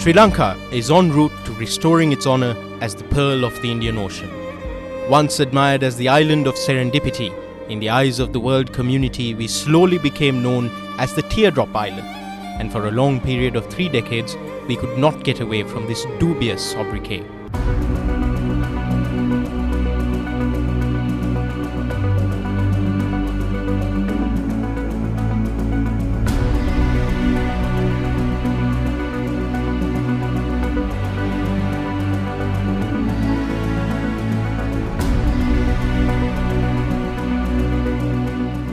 Sri Lanka is en route to restoring its honour as the pearl of the Indian Ocean. Once admired as the island of serendipity, in the eyes of the world community, we slowly became known as the Teardrop Island, and for a long period of 3 decades, we could not get away from this dubious sobriquet.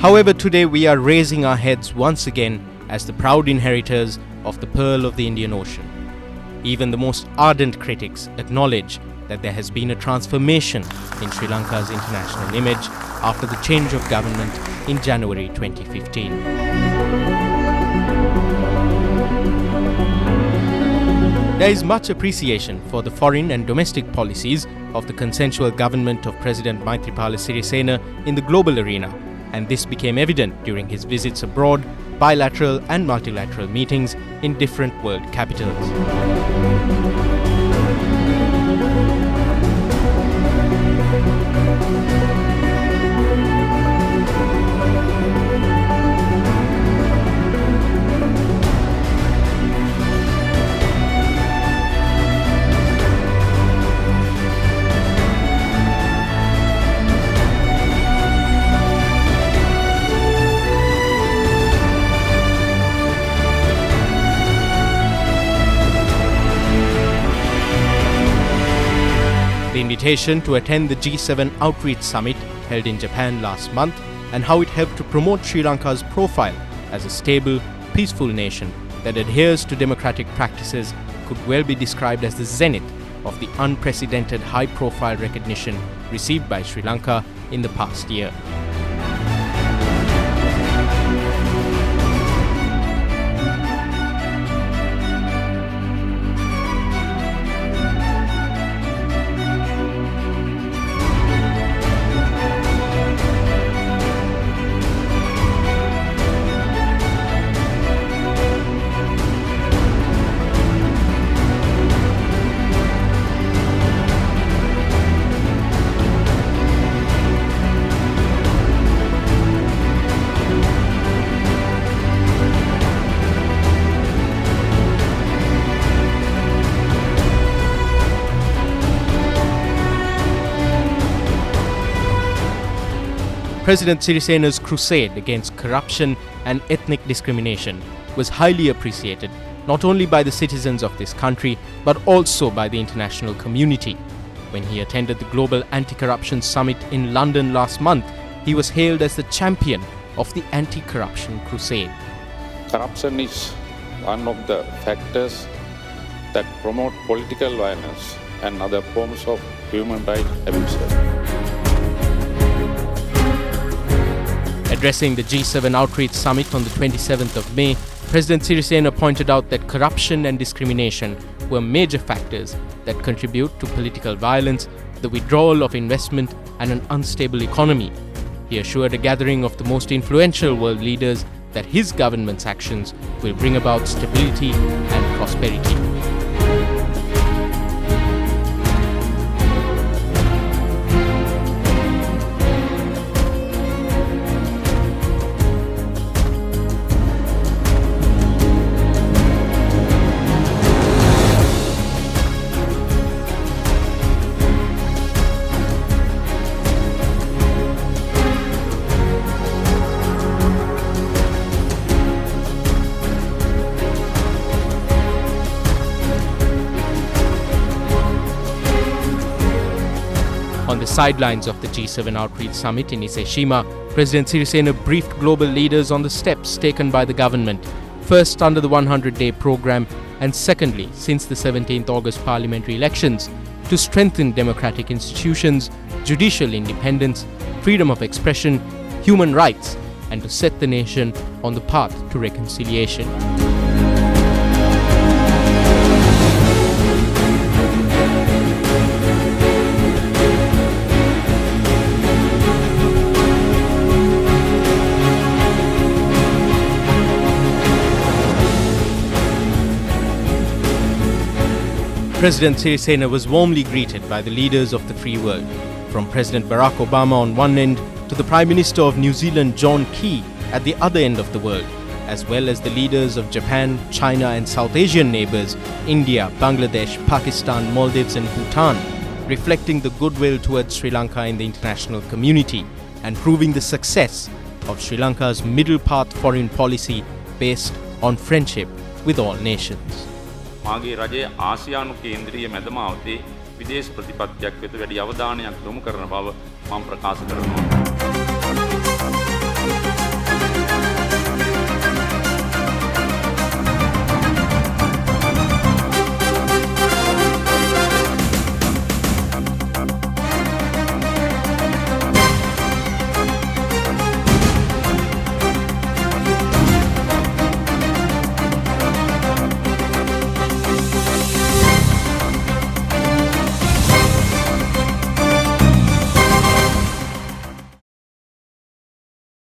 However, today we are raising our heads once again as the proud inheritors of the pearl of the Indian Ocean. Even the most ardent critics acknowledge that there has been a transformation in Sri Lanka's international image after the change of government in January 2015. There is much appreciation for the foreign and domestic policies of the consensual government of President Maithripala Sirisena in the global arena, and this became evident during his visits abroad, bilateral and multilateral meetings in different world capitals. The invitation to attend the G7 Outreach Summit held in Japan last month, and how it helped to promote Sri Lanka's profile as a stable, peaceful nation that adheres to democratic practices could well be described as the zenith of the unprecedented high-profile recognition received by Sri Lanka in the past year. President Sirisena's crusade against corruption and ethnic discrimination was highly appreciated not only by the citizens of this country but also by the international community. When he attended the Global Anti-Corruption Summit in London last month, he was hailed as the champion of the anti-corruption crusade. Corruption is one of the factors that promote political violence and other forms of human rights abuses. Addressing the G7 Outreach Summit on the 27th of May, President Sirisena pointed out that corruption and discrimination were major factors that contribute to political violence, the withdrawal of investment, and an unstable economy. He assured a gathering of the most influential world leaders that his government's actions will bring about stability and prosperity. On the sidelines of the G7 Outreach Summit in Iseshima, President Sirisena briefed global leaders on the steps taken by the government, first under the 100-day program and secondly since the 17th August parliamentary elections, to strengthen democratic institutions, judicial independence, freedom of expression, human rights, and to set the nation on the path to reconciliation. President Sirisena was warmly greeted by the leaders of the free world, from President Barack Obama on one end to the Prime Minister of New Zealand John Key at the other end of the world, as well as the leaders of Japan, China and South Asian neighbours, India, Bangladesh, Pakistan, Maldives and Bhutan, reflecting the goodwill towards Sri Lanka in the international community and proving the success of Sri Lanka's middle path foreign policy based on friendship with all nations. මාගේ රජයේ ආසියානු කේන්ද්‍රීය මැදමාවතේ විදේශ ප්‍රතිපත්තියක් වෙත වැඩි අවධානයක් යොමු කරන බව මම ප්‍රකාශ කරනවා.